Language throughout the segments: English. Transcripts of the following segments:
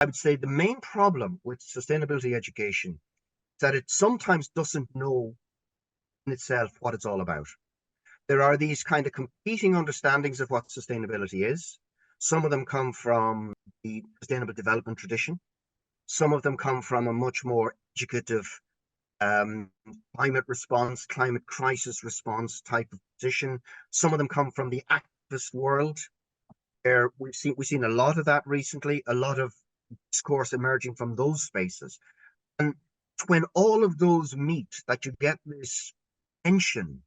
I would say the main problem with sustainability education is that it sometimes doesn't know in itself what it's all about. There are these kind of competing understandings of what sustainability is. Some of them come from the sustainable development tradition. Some of them come from a much more educative um, climate response, climate crisis response type of position. Some of them come from the activist world, where we've seen a lot of that recently, a lot of discourse emerging from those spaces. And when all of those meet, that you get this tension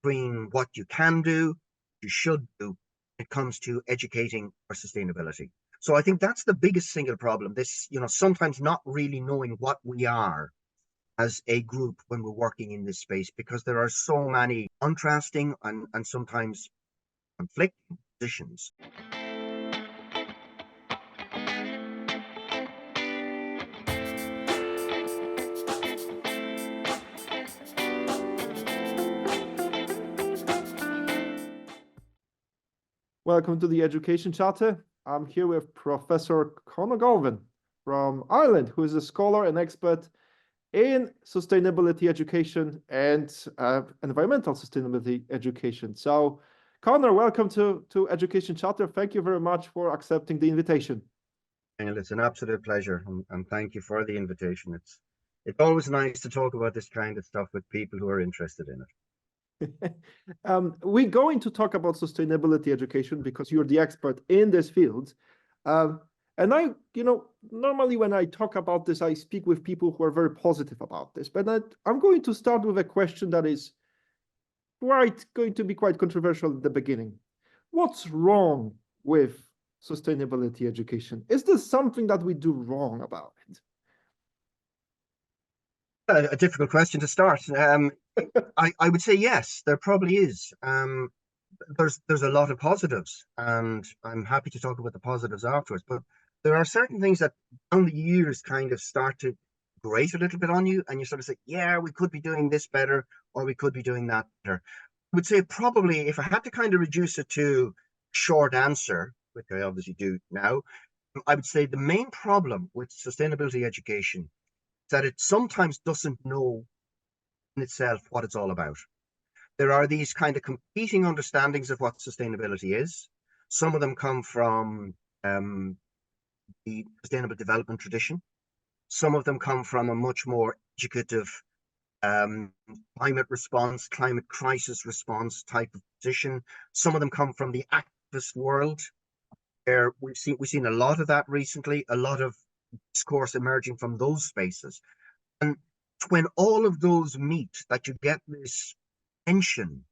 between what you can do, you should do, when it comes to educating for sustainability. So I think that's the biggest single problem. This, sometimes not really knowing what we are as a group when we're working in this space, because there are so many contrasting and sometimes conflicting positions. Welcome to the Education Chapter. I'm here with Professor Conor Galvin from Ireland, who is a scholar and expert in sustainability education and environmental sustainability education. So, Conor, welcome to Education Chapter. Thank you very much for accepting the invitation. And it's an absolute pleasure, and thank you for the invitation. It's always nice to talk about this kind of stuff with people who are interested in it. We're going to talk about sustainability education because you're the expert in this field. And normally when I talk about this, I speak with people who are very positive about this. But I'm going to start with a question that is going to be quite controversial at the beginning. What's wrong with sustainability education? Is there something that we do wrong about it? A difficult question to start. I would say yes, there probably is. There's a lot of positives, and I'm happy to talk about the positives afterwards. But there are certain things that down the years kind of start to grate a little bit on you, and you sort of say, yeah, we could be doing this better, or we could be doing that better. I would say probably, if I had to kind of reduce it to short answer, which I obviously do now, I would say the main problem with sustainability education is that it sometimes doesn't know in itself what it's all about. There are these kind of competing understandings of what sustainability is. Some of them come from the sustainable development tradition. Some of them come from a much more educative climate response, climate crisis response type of position. Some of them come from the activist world, where we've seen a lot of that recently, a lot of discourse emerging from those spaces. And when all of those meet, that you get this tension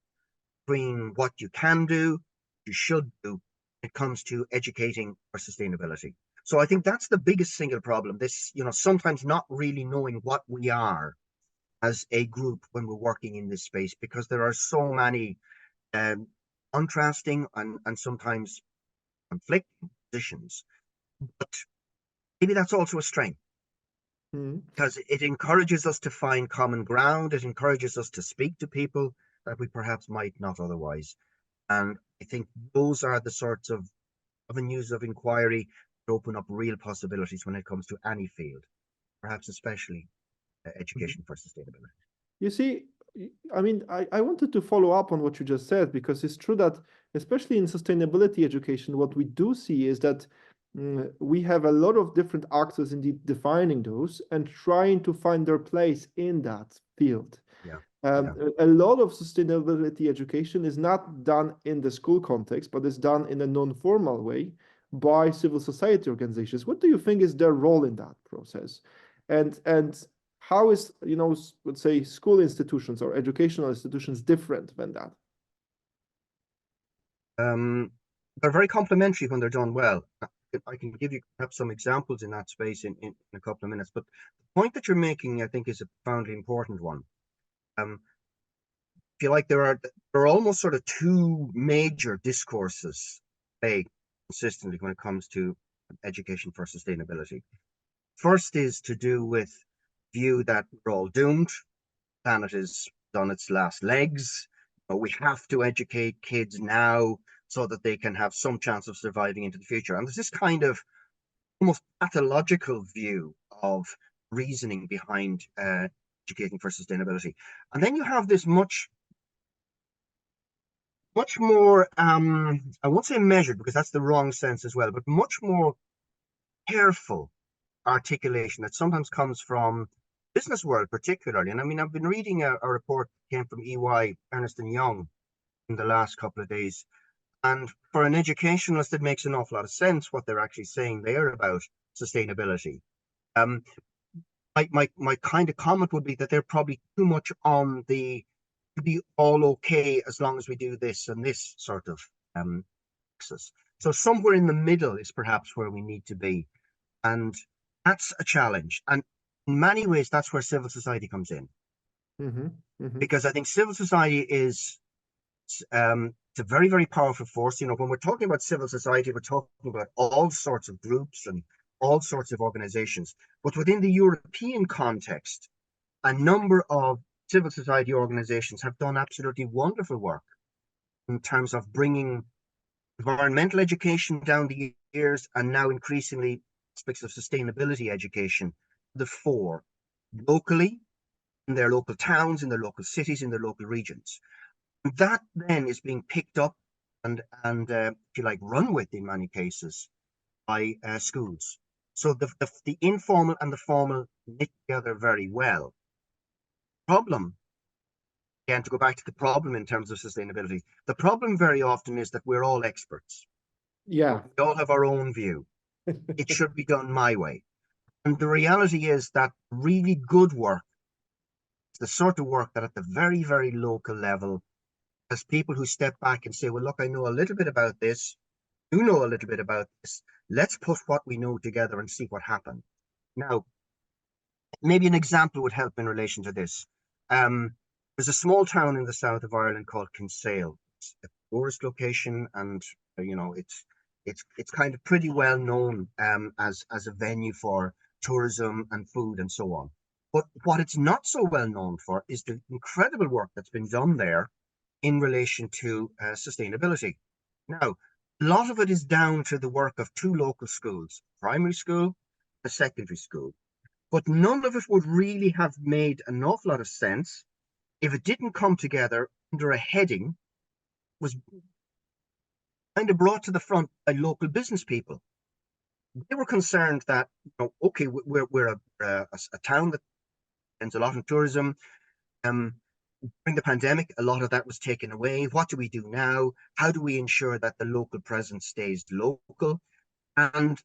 between what you can do, you should do, when it comes to educating for sustainability. So I think that's the biggest single problem. This, sometimes not really knowing what we are as a group when we're working in this space, because there are so many contrasting and sometimes conflicting positions. But maybe that's also a strength, because it encourages us to find common ground. It encourages us to speak to people that we perhaps might not otherwise. And I think those are the sorts of avenues of inquiry that open up real possibilities when it comes to any field, perhaps especially education for sustainability. You see, I mean, I wanted to follow up on what you just said, because it's true that, especially in sustainability education, what we do see is that we have a lot of different actors indeed defining those and trying to find their place in that field. Yeah. A lot of sustainability education is not done in the school context, but is done in a non-formal way by civil society organizations. What do you think is their role in that process? And how is, let's say, school institutions or educational institutions different than that? They're very complementary when they're done well. I can give you perhaps some examples in that space in a couple of minutes. But the point that you're making, I think, is a profoundly important one. If you like, there are almost sort of two major discourses consistently when it comes to education for sustainability. First is to do with view that we're all doomed. The planet is on its last legs. We have to educate kids now so that they can have some chance of surviving into the future. And there's this kind of almost pathological view of reasoning behind educating for sustainability. And then you have this much more, I won't say measured because that's the wrong sense as well, but much more careful articulation that sometimes comes from business world particularly. And I mean, I've been reading a report that came from EY, Ernst & Young, in the last couple of days. And for an educationalist, it makes an awful lot of sense what they're actually saying there about sustainability. My kind of comment would be that they're probably too much on the to be all okay as long as we do this and this sort of axis. So somewhere in the middle is perhaps where we need to be. And that's a challenge. And in many ways, that's where civil society comes in. Because I think civil society is it's a very, very powerful force. You know, when we're talking about civil society, we're talking about all sorts of groups and all sorts of organizations. But within the European context, a number of civil society organizations have done absolutely wonderful work in terms of bringing environmental education down the years and now increasingly aspects of sustainability education to the fore, locally, in their local towns, in their local cities, in their local regions. And that then is being picked up and if you like, run with in many cases by schools. So the informal and the formal knit together very well. Problem, again, to go back to the problem in terms of sustainability, the problem very often is that we're all experts. Yeah. We all have our own view. It should be done my way. And the reality is that really good work is the sort of work that at the very, very local level, as people who step back and say, well, look, I know a little bit about this, you know a little bit about this, let's put what we know together and see what happens. Now, maybe an example would help in relation to this. There's a small town in the south of Ireland called Kinsale. It's a tourist location, and you know it's kind of pretty well known as a venue for tourism and food and so on. But what it's not so well known for is the incredible work that's been done there in relation to sustainability. Now, a lot of it is down to the work of two local schools, primary school, a secondary school. But none of it would really have made an awful lot of sense if it didn't come together under a heading was kind of brought to the front by local business people. They were concerned that, you know, okay, we're a town that spends a lot on tourism. During the pandemic, a lot of that was taken away. What do we do now? How do we ensure that the local presence stays local? And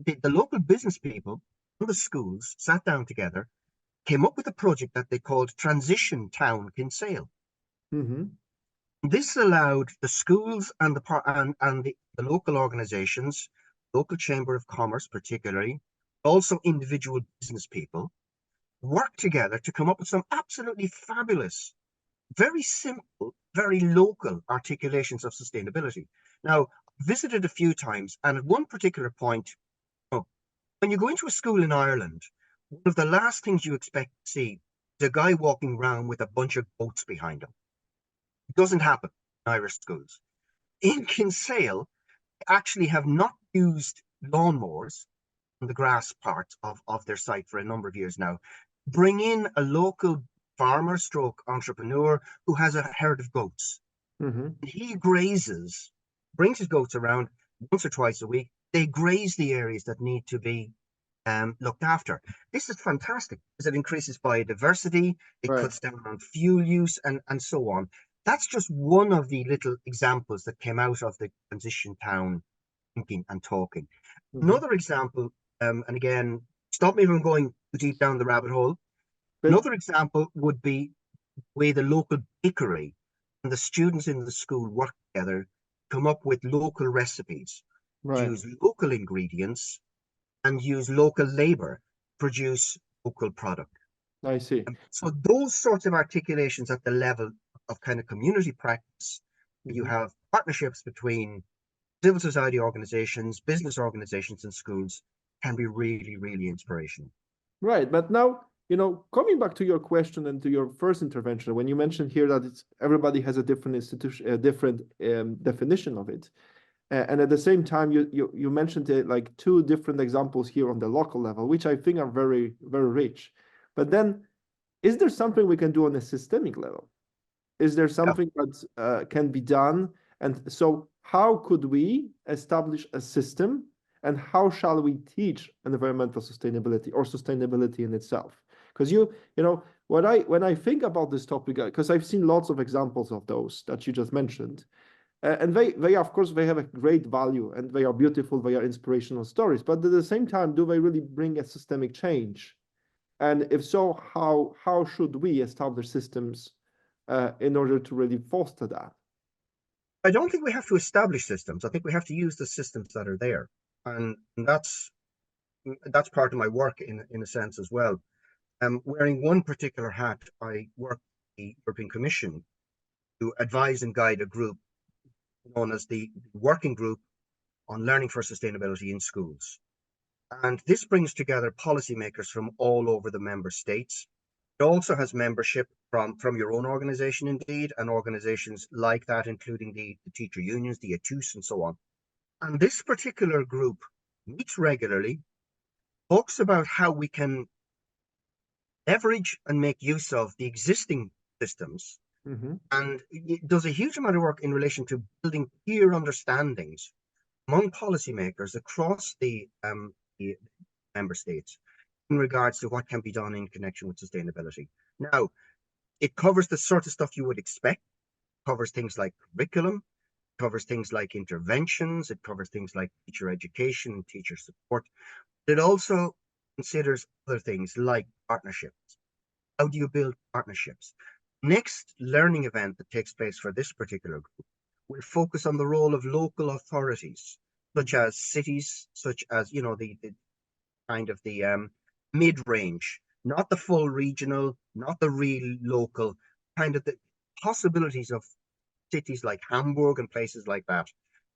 the local business people and the schools sat down together, came up with a project that they called Transition Town Kinsale. This allowed the schools and the local organizations, local chamber of commerce particularly, also individual business people, work together to come up with some absolutely fabulous, very simple, very local articulations of sustainability. Now, I visited a few times, and at one particular point, when you go into a school in Ireland, one of the last things you expect to see is a guy walking around with a bunch of goats behind him. It doesn't happen in Irish schools. In Kinsale, they actually have not used lawnmowers on the grass part of their site for a number of years now. Bring in a local farmer stroke entrepreneur who has a herd of goats. He grazes, brings his goats around once or twice a week. They graze the areas that need to be looked after. This is fantastic because it increases biodiversity, it cuts down on fuel use and so on. That's just one of the little examples that came out of the transition town thinking and talking. Another example, and again, stop me from going too deep down the rabbit hole. Another example would be the way the local bakery and the students in the school work together, come up with local recipes, use local ingredients, and use local labor, produce local product. I see. So those sorts of articulations at the level of kind of community practice, you have partnerships between civil society organizations, business organizations, and schools can be really, really inspirational. Right. But now, you know, coming back to your question and to your first intervention, when you mentioned here that everybody has a different institution, a different definition of it. And at the same time, you mentioned it like two different examples here on the local level, which I think are very, very rich. But then, is there something we can do on a systemic level? Is there something that can be done? And so how could we establish a system, and how shall we teach environmental sustainability or sustainability in itself? Because you know, when I think about this topic, because I've seen lots of examples of those that you just mentioned, and they of course they have a great value and they are beautiful, they are inspirational stories, but at the same time, do they really bring a systemic change? And if so, how should we establish systems in order to really foster that? I don't think we have to establish systems. I think we have to use the systems that are there, and that's part of my work in a sense as well. Wearing one particular hat, I work with the European Commission to advise and guide a group known as the Working Group on Learning for Sustainability in Schools. And this brings together policymakers from all over the member states. It also has membership from your own organization, indeed, and organizations like that, including the teacher unions, the ETUS, and so on. And this particular group meets regularly, talks about how we can leverage and make use of the existing systems, and it does a huge amount of work in relation to building clear understandings among policymakers across the member states in regards to what can be done in connection with sustainability. Now, it covers the sort of stuff you would expect. It covers things like curriculum, it covers things like interventions, it covers things like teacher education, teacher support. It also considers other things like partnerships. How do you build partnerships? Next learning event that takes place for this particular group will focus on the role of local authorities, such as cities, such as, you know, the kind of the mid-range, not the full regional, not the real local, kind of the possibilities of cities like Hamburg and places like that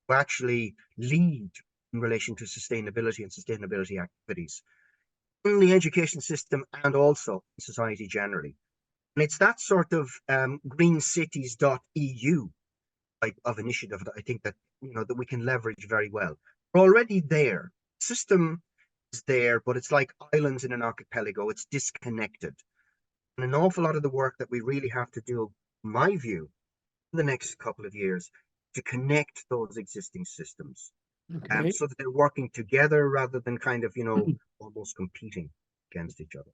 to actually lead in relation to sustainability and sustainability activities in the education system and also in society generally. And it's that sort of greencities.eu type of initiative that I think that, you know, that we can leverage very well. We're already there. System is there, but it's like islands in an archipelago. It's disconnected. And an awful lot of the work that we really have to do, in my view, in the next couple of years, to connect those existing systems, Okay. so that they're working together rather than kind of, you know, almost competing against each other.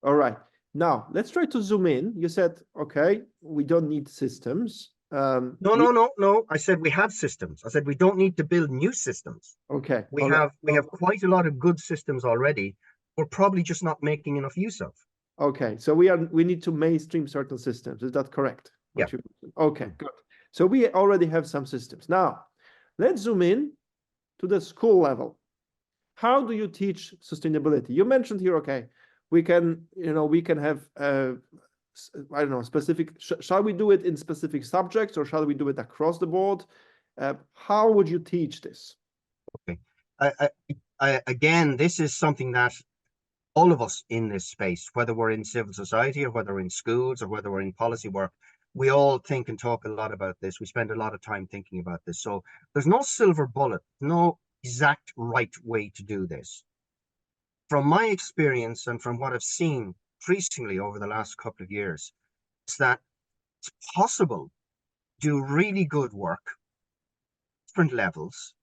All right. Now let's try to zoom in. You said, okay, we don't need systems. No. I said we have systems. I said we don't need to build new systems. Okay. We All right. have quite a lot of good systems already. We're probably just not making enough use of. Okay. So we need to mainstream certain systems. Is that correct? Yeah. Okay, good. So we already have some systems. Now, let's zoom in to the school level. How do you teach sustainability? You mentioned here, okay, we can have I don't know, specific, shall we do it in specific subjects or shall we do it across the board? How would you teach this? Okay. Again, this is something that all of us in this space, whether we're in civil society or whether we're in schools or whether we're in policy work, we all think and talk a lot about this. We spend a lot of time thinking about this. So there's no silver bullet, no exact right way to do this. From my experience and from what I've seen increasingly over the last couple of years, is that it's possible to do really good work, different levels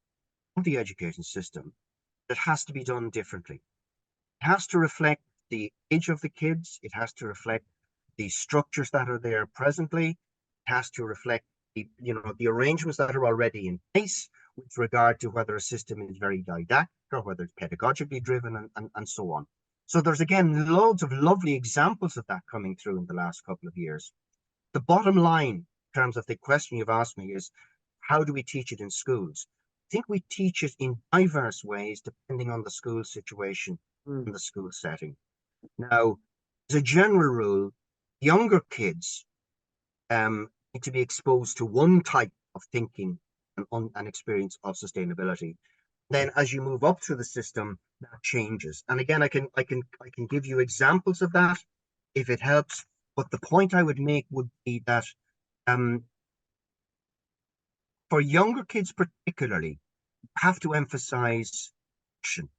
of the education system, that has to be done differently. It has to reflect the age of the kids. It has to reflect the structures that are there presently. It has to reflect the arrangements that are already in place with regard to whether a system is very didactic or whether it's pedagogically driven and so on. So there's, again, loads of lovely examples of that coming through in the last couple of years. The bottom line, in terms of the question you've asked me, is how do we teach it in schools? I think we teach it in diverse ways depending on the school situation and the school setting. Now, as a general rule, younger kids need to be exposed to one type of thinking and experience of sustainability. Then, as you move up through the system, that changes. And again, I can give you examples of that if it helps. But the point I would make would be that For younger kids particularly, you have to emphasize action.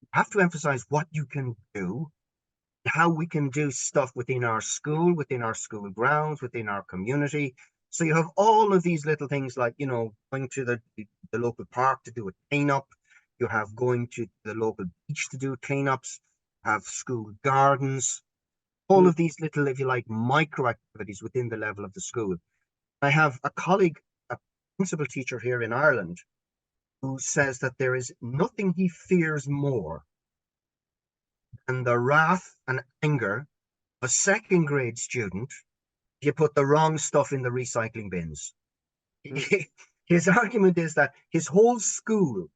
You have to emphasize what you can do, how we can do stuff within our school, within our school grounds, within our community. So you have all of these little things like, going to the local park to do a cleanup. You have going to the local beach to do cleanups, have school gardens, all Mm. of these little, if you like, micro activities within the level of the school. I have a colleague, a principal teacher here in Ireland, who says that there is nothing he fears more than the wrath and anger of a second grade student if you put the wrong stuff in the recycling bins. Mm. His argument is that his whole school,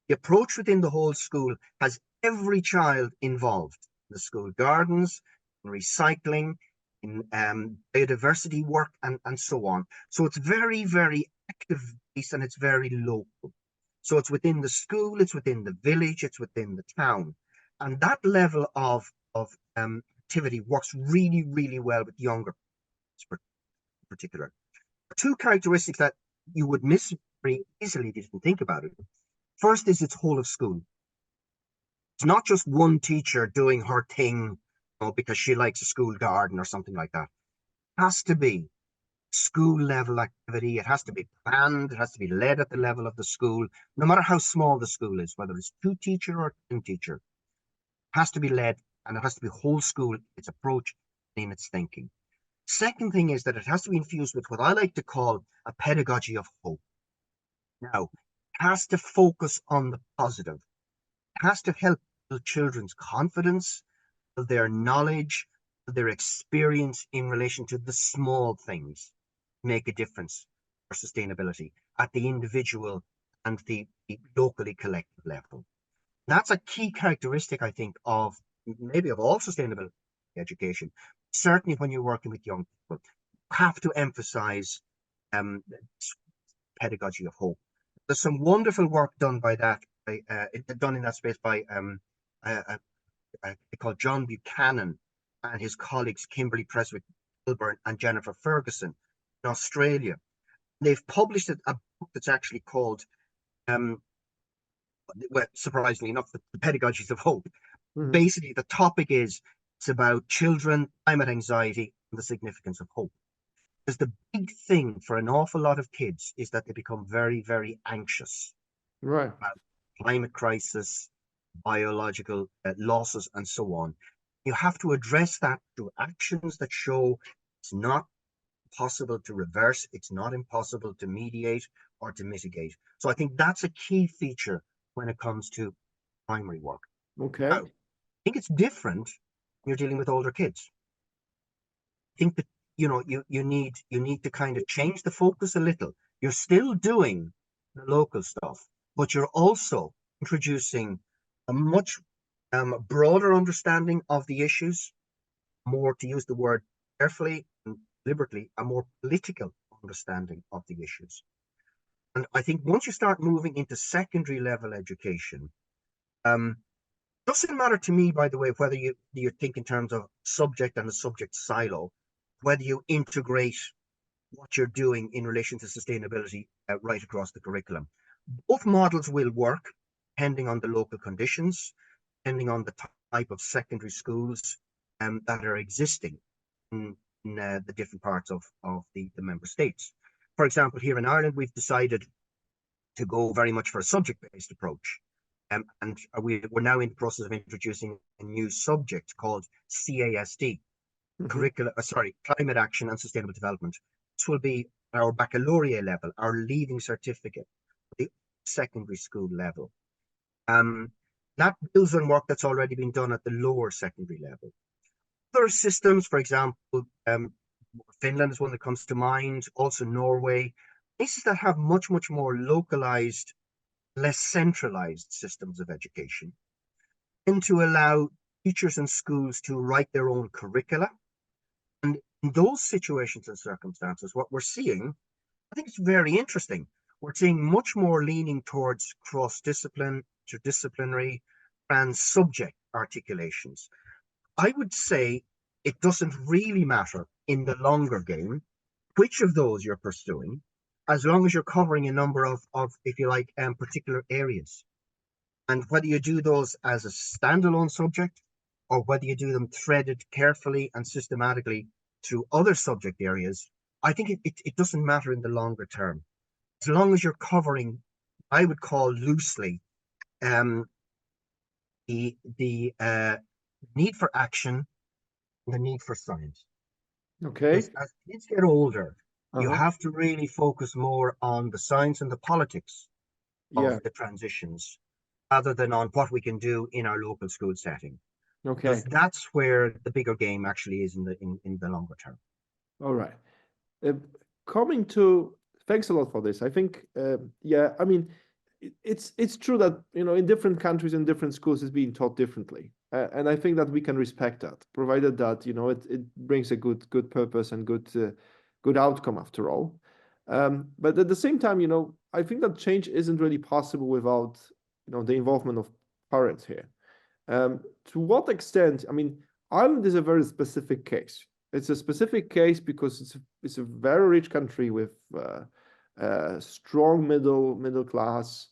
the approach within the whole school, has every child involved in the school gardens, in recycling, in biodiversity work, and so on. So it's very, very active based and it's very local. So it's within the school, it's within the village, it's within the town. And that level of activity works really, really well with younger in particular. Two characteristics that you would miss very easily if you didn't think about it. First is it's whole of school. It's not just one teacher doing her thing, because she likes a school garden or something like that. It has to be school level activity. It has to be planned. It has to be led at the level of the school, no matter how small the school is, whether it's two teacher or 10 teacher. It has to be led and it has to be whole school, its approach in its thinking. Second thing is that it has to be infused with what I like to call a pedagogy of hope. Now, it has to focus on the positive. It has to help the children's confidence, their knowledge, their experience in relation to the small things make a difference for sustainability at the individual and the locally collective level. That's a key characteristic, I think, of maybe of all sustainable education. Certainly when you're working with young people, you have to emphasize um, pedagogy of hope. There's some wonderful work done by that, done in that space by uh, called John Buchanan and his colleagues Kimberly Preswick Kilburn and Jennifer Ferguson in Australia. They've published a book that's actually called, well, surprisingly enough, the Pedagogies of Hope. Mhm. Basically, the topic is it's about children, climate anxiety, and the significance of hope. Because the big thing for an awful lot of kids is that they become very, very anxious Right. about climate crisis, biological losses, and so on. You have to address that through actions that show it's not possible to reverse, it's not impossible to mediate or to mitigate. So I think that's a key feature when it comes to primary work. Now, Okay. I think it's different when you're dealing with older kids. I think that you need to kind of change the focus a little. You're still doing the local stuff, but you're also introducing a much broader understanding of the issues, more, to use the word carefully and deliberately, a more political understanding of the issues. And I think once you start moving into secondary level education, doesn't matter to me, by the way, whether you think in terms of subject and a subject silo, whether you integrate what you're doing in relation to sustainability right across the curriculum. Both models will work depending on the local conditions, depending on the type of secondary schools that are existing in the different parts of the member states. For example, here in Ireland, we've decided to go very much for a subject-based approach. And we're now in the process of introducing a new subject called CASD, Mhm. Climate Action and Sustainable Development. This will be our baccalaureate level, our leaving certificate, the secondary school level. Um, that builds on work that's already been done at the lower secondary level. Other systems, for example, Finland is one that comes to mind, also Norway, places that have much, much more localized, less centralized systems of education, and to allow teachers and schools to write their own curricula. And in those situations and circumstances, what we're seeing, I think it's very interesting. We're seeing much more leaning towards cross-discipline, interdisciplinary, and subject articulations. I would say it doesn't really matter in the longer game which of those you're pursuing, as long as you're covering a number of if you like, particular areas. And whether you do those as a standalone subject or whether you do them threaded carefully and systematically through other subject areas, I think it doesn't matter in the longer term. As long as you're covering, I would call loosely, um, the need for action, and the need for science. Okay. As kids get older, you Uh-huh. have to really focus more on the science and the politics Yeah. of the transitions rather than on what we can do in our local school setting. Okay. Because that's where the bigger game actually is in the longer term. All right. Uh, coming to, thanks a lot for this. I think, yeah, I mean, it's true that, you know, in different countries and different schools it's being taught differently. And I think that we can respect that, provided that, you know, it brings a good purpose and good outcome after all. But at the same time, you know, I think that change isn't really possible without, you know, the involvement of parents here. To what extent, I mean, Ireland is a very specific case. It's a specific case because it's a very rich country with strong middle class.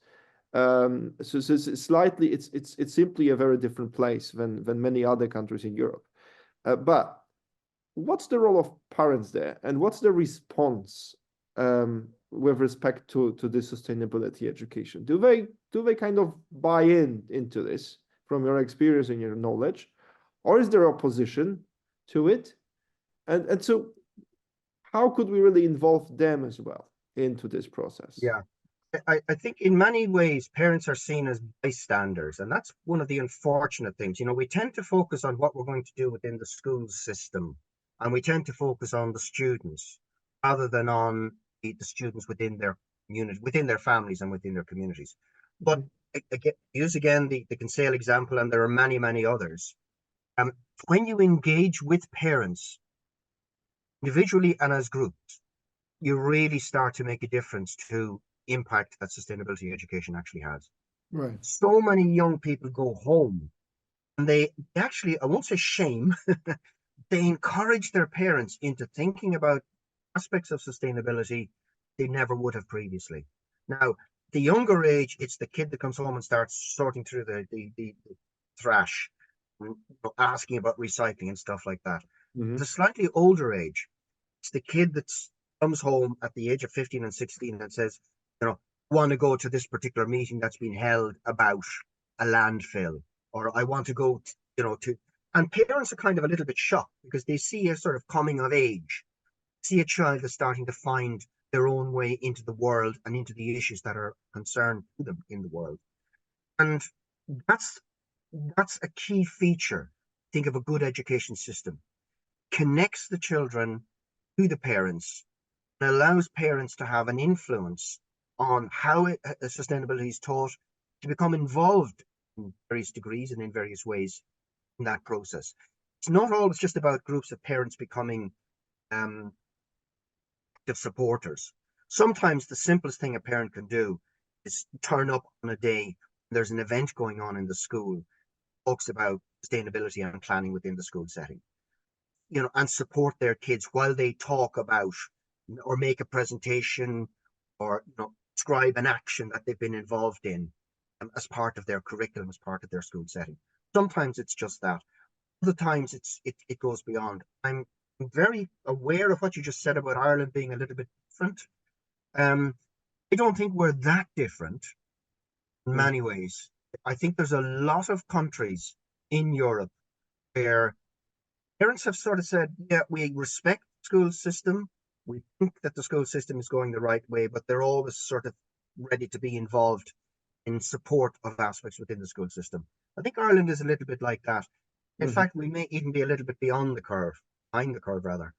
So it's slightly it's simply a very different place than many other countries in Europe. But what's the role of parents there, and what's the response with respect to this sustainability education? Do they kind of buy into this from your experience and your knowledge, or is there opposition to it? And so how could we really involve them as well into this process? Yeah. I think in many ways parents are seen as bystanders, and that's one of the unfortunate things. You know, we tend to focus on what we're going to do within the school system, and we tend to focus on the students rather than on the students within their unit, within their families and within their communities. But Mhm. again, use again the Kinsale example, and there are many others. Um, when you engage with parents individually and as groups, you really start to make a difference to impact that sustainability education actually has. Right. So many young people go home and they actually, I won't say shame, they encourage their parents into thinking about aspects of sustainability they never would have previously. Now, the younger age, it's the kid that comes home and starts sorting through the trash, asking about recycling and stuff like that. The Mhm. slightly older age, it's the kid that comes home at the age of 15 and 16 and says, you know, I want to go to this particular meeting that's been held about a landfill, or I want to go, and parents are kind of a little bit shocked because they see a sort of coming of age, see a child is starting to find their own way into the world and into the issues that are concerned to them in the world. And that's that's a key feature. Think of a good education system. Connects the children to the parents and allows parents to have an influence on how sustainability is taught, to become involved in various degrees and in various ways in that process. It's not always just about groups of parents becoming um, active supporters. Sometimes the simplest thing a parent can do is turn up on a day. There's an event going on in the school, talks about sustainability and planning within the school setting, and support their kids while they talk about or make a presentation or describe an action that they've been involved in as part of their curriculum, as part of their school setting. Sometimes it's just that. Other times it goes beyond. I'm very aware of what you just said about Ireland being a little bit different. Um, I don't think we're that different in Mhm. many ways. I think there's a lot of countries in Europe where parents have sort of said, yeah, we respect the school system. We think that the school system is going the right way, but they're always sort of ready to be involved in support of aspects within the school system. I think Ireland is a little bit like that. In Mhm. fact, we may even be a little bit beyond the curve, behind the curve rather,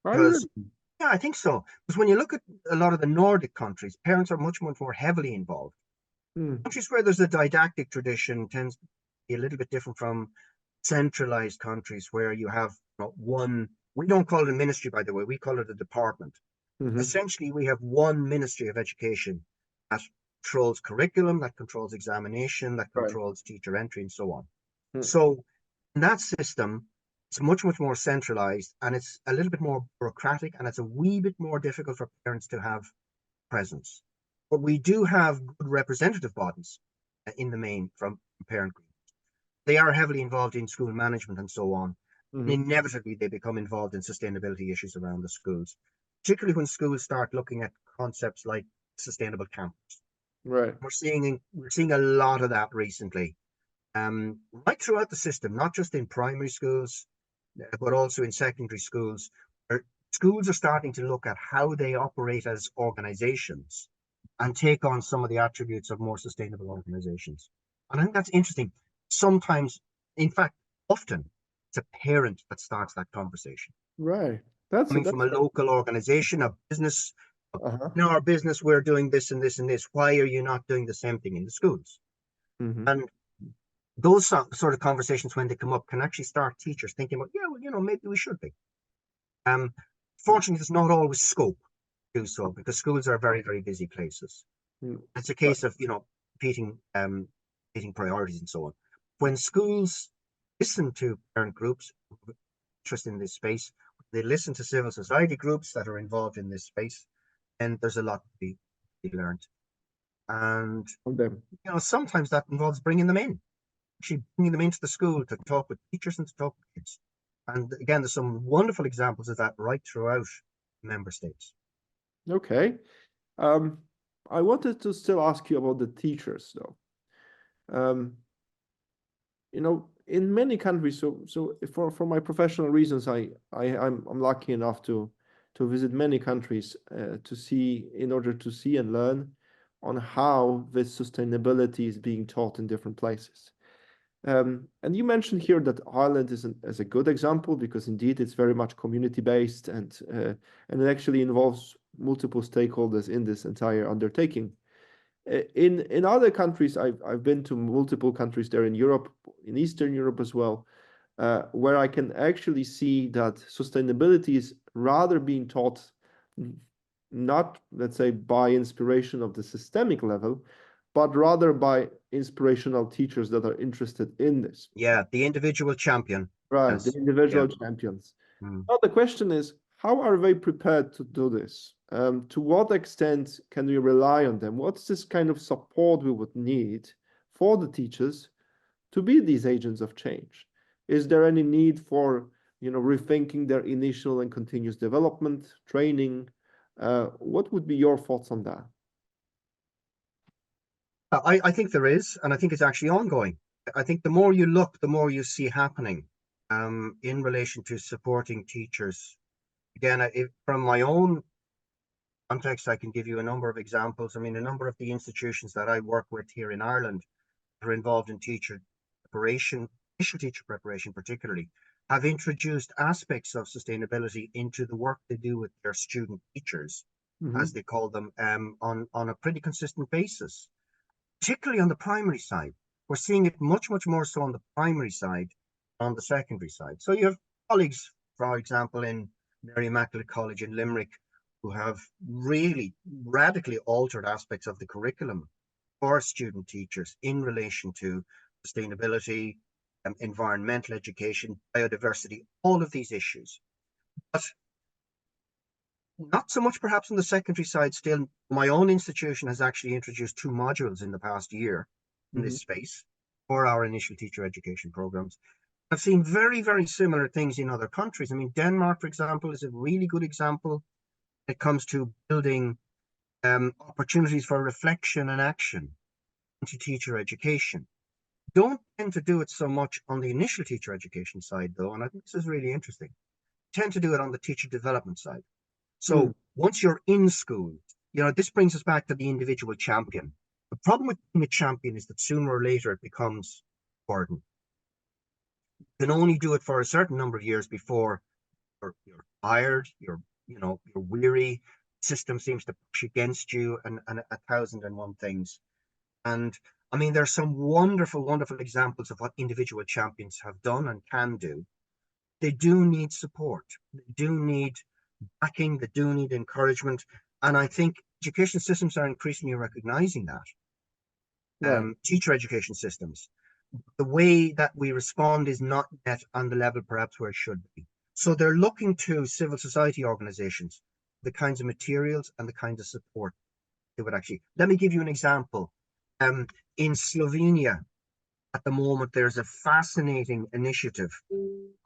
I because really. yeah, I think so. Because when you look at a lot of the Nordic countries, parents are much more heavily involved. Mm. Countries where there's a didactic tradition tends to be a little bit different from centralized countries where you have one. We don't call it a ministry, by the way. We call it a department. Mhm. Essentially, we have one Ministry of Education that controls curriculum, that controls examination, that Right. controls teacher entry, and so on. Mm. So in that system, it's much more centralized and it's a little bit more bureaucratic and it's a wee bit more difficult for parents to have presence. But we do have good representative bodies in the main from parent groups. They are heavily involved in school management and so on. And inevitably, they become involved in sustainability issues around the schools, particularly when schools start looking at concepts like sustainable campus. Right. We're seeing a lot of that recently, right throughout the system, not just in primary schools, but also in secondary schools, where schools are starting to look at how they operate as organizations and take on some of the attributes of more sustainable organizations. And I think that's interesting. Sometimes, in fact, often, it's a parent that starts that conversation. Right. That's Coming from a local organization, a business, in our business, we're doing this and this and this. Why are you not doing the same thing in the schools? And those sort of conversations, when they come up, can actually start teachers thinking about, yeah, well, maybe we should be. Fortunately, there's not always scope to do so because schools are very, very busy places. It's a case of, repeating priorities and so on. When schools listen to parent groups interested in this space, they listen to civil society groups that are involved in this space, and there's a lot to be learned. And sometimes that involves bringing them in, actually bringing them into the school to talk with teachers and to talk with kids. And again, there's some wonderful examples of that right throughout member states. Okay. I wanted to still ask you about the teachers, though. In many countries, so for my professional reasons, I'm lucky enough to visit many countries in order to see and learn on how this sustainability is being taught in different places. And you mentioned here that Ireland is a good example because indeed it's very much community-based and it actually involves multiple stakeholders in this entire undertaking. In other countries, I've been to multiple countries there in Europe, in Eastern Europe as well, where I can actually see that sustainability is rather being taught not, let's say, by inspiration of the systemic level, but rather by inspirational teachers that are interested in this. Yeah, the individual champion. Right, Yes. the individual champions. Now the question is, how are they prepared to do this? To what extent can we rely on them? What's this kind of support we would need for the teachers to be these agents of change? Is there any need for, rethinking their initial and continuous development, training? What would be your thoughts on that? I think there is, and I think it's actually ongoing. I think the more you look, the more you see happening in relation to supporting teachers. Again, from my own context, I can give you a number of examples. I mean, a number of the institutions that I work with here in Ireland are involved in teacher preparation, initial teacher preparation particularly, have introduced aspects of sustainability into the work they do with their student teachers, as they call them, on a pretty consistent basis. Particularly on the primary side. We're seeing it much, much more so on the primary side than on the secondary side. So you have colleagues, for example, in Mary Immaculate College in Limerick, who have really radically altered aspects of the curriculum for student teachers in relation to sustainability, environmental education, biodiversity, all of these issues. But not so much perhaps on the secondary side still. My own institution has actually introduced 2 modules in the past year in this space for our initial teacher education programs. I've seen very, very similar things in other countries. I mean, Denmark, for example, is a really good example when it comes to building opportunities for reflection and action into teacher education. Don't tend to do it so much on the initial teacher education side, though, and I think this is really interesting. Tend to do it on the teacher development side. So once you're in school, this brings us back to the individual champion. The problem with being a champion is that sooner or later it becomes a burden. You can only do it for a certain number of years before you're tired, you're weary, the system seems to push against you and 1,001 things. And I mean, there's some wonderful, wonderful examples of what individual champions have done and can do. They do need support. They do need backing, they do need encouragement. And I think education systems are increasingly recognizing that. Teacher education systems. The way that we respond is not yet on the level perhaps where it should be. So they're looking to civil society organizations, the kinds of materials and the kinds of support do it actually. Let me give you an example. In Slovenia, at the moment, there's a fascinating initiative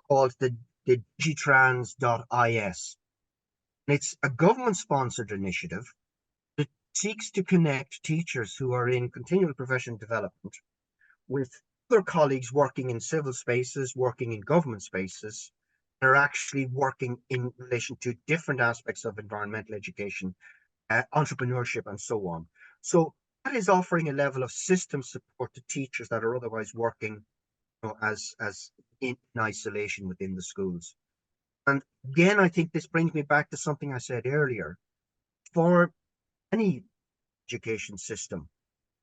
called the digitrans.is. It's a government-sponsored initiative that seeks to connect teachers who are in continual professional development with other colleagues working in civil spaces, working in government spaces, and are actually working in relation to different aspects of environmental education, entrepreneurship, and so on. So that is offering a level of system support to teachers that are otherwise working, as in isolation within the schools. And again, I think this brings me back to something I said earlier. For any education system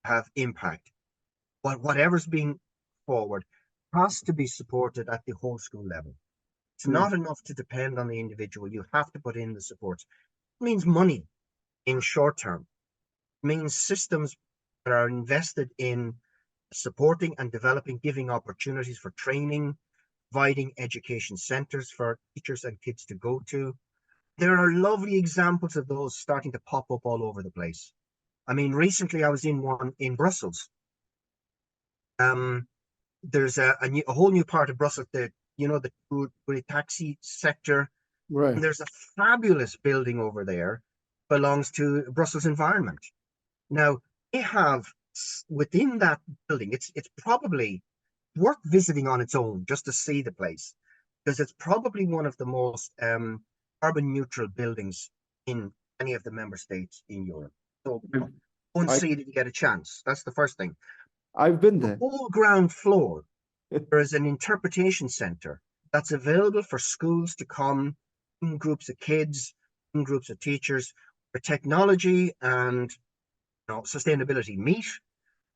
to have impact, whatever's being forward has to be supported at the whole school level. It's not enough to depend on the individual. You have to put in the supports. It means money in short term. It means systems that are invested in supporting and developing, giving opportunities for training, providing education centers for teachers and kids to go to. There are lovely examples of those starting to pop up all over the place. I mean, recently I was in one in Brussels. There's a whole new part of Brussels, the taxi sector. Right. And there's a fabulous building over there, belongs to Brussels Environment. Now, they have within that building, it's probably worth visiting on its own just to see the place, because it's probably one of the most carbon neutral buildings in any of the member states in Europe. So go and see it if you get a chance. That's the first thing. I've been there. The whole ground floor, there is an interpretation center that's available for schools to come in groups of kids, in groups of teachers, where technology and sustainability meet.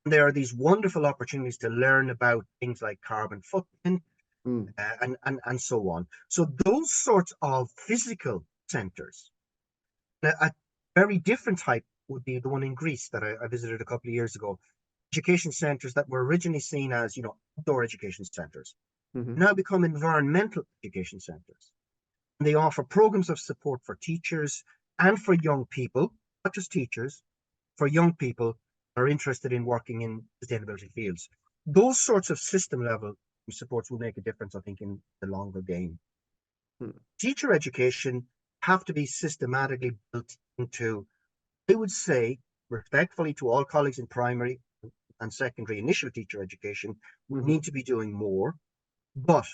And there are these wonderful opportunities to learn about things like carbon footprint and so on. So those sorts of physical centers, a very different type would be the one in Greece that I visited a couple of years ago. Education centers that were originally seen as, outdoor education centers, now become environmental education centers. And they offer programs of support for teachers and for young people, not just teachers, for young people who are interested in working in sustainability fields. Those sorts of system level supports will make a difference, I think, in the longer game. Teacher education have to be systematically built into, I would say, respectfully to all colleagues in primary and secondary initial teacher education, we need to be doing more. But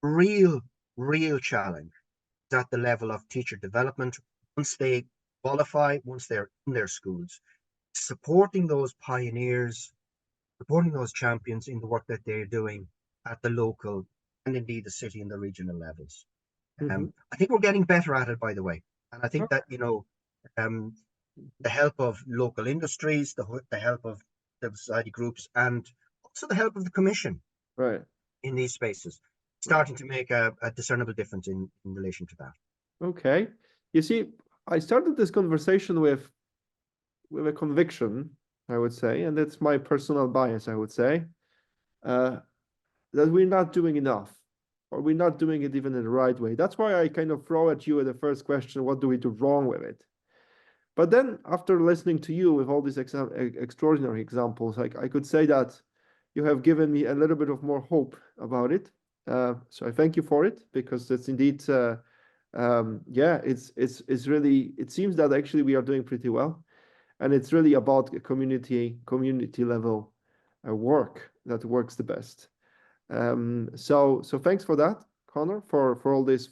real challenge is at the level of teacher development once they qualify, once they're in their schools, supporting those pioneers, supporting those champions in the work that they're doing at the local and indeed the city and the regional levels. I think we're getting better at it, by the way. And I think that, the help of local industries, the help of civil society groups, and also the help of the Commission in these spaces, starting to make a discernible difference in relation to that. Okay. You see, I started this conversation with a conviction, I would say, and it's my personal bias, I would say, that we're not doing enough, or we're not doing it even in the right way. That's why I kind of throw at you at the first question, what do we do wrong with it? But then after listening to you with all these extraordinary examples, I could say that you have given me a little bit of more hope about it. So I thank you for it, because it's indeed, it's really, it seems that actually we are doing pretty well. And it's really about a community level work that works the best. So thanks for that, Conor, for all these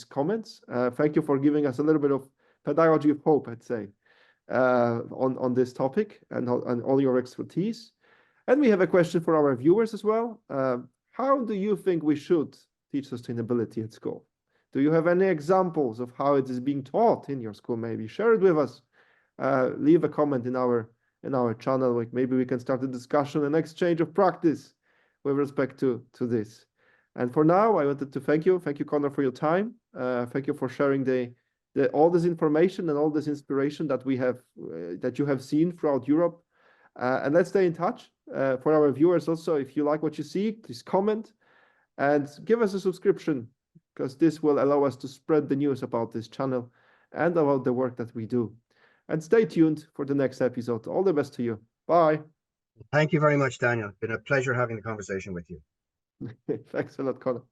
comments. Thank you for giving us a little bit of pedagogy of hope, I'd say, on this topic and all your expertise. And we have a question for our viewers as well. How do you think we should teach sustainability at school? Do you have any examples of how it is being taught in your school? Maybe share it with us. Leave a comment in our channel. Like maybe we can start a discussion, an exchange of practice with respect to this. And for now, I wanted to thank you, Conor, for your time. Thank you for sharing all this information and all this inspiration that we have, that you have seen throughout Europe. And let's stay in touch. For our viewers also, if you like what you see, please comment and give us a subscription, because this will allow us to spread the news about this channel and about the work that we do. And stay tuned for the next episode. All the best to you. Bye. Thank you very much, Daniel. It's been a pleasure having the conversation with you. Thanks a lot, Conor.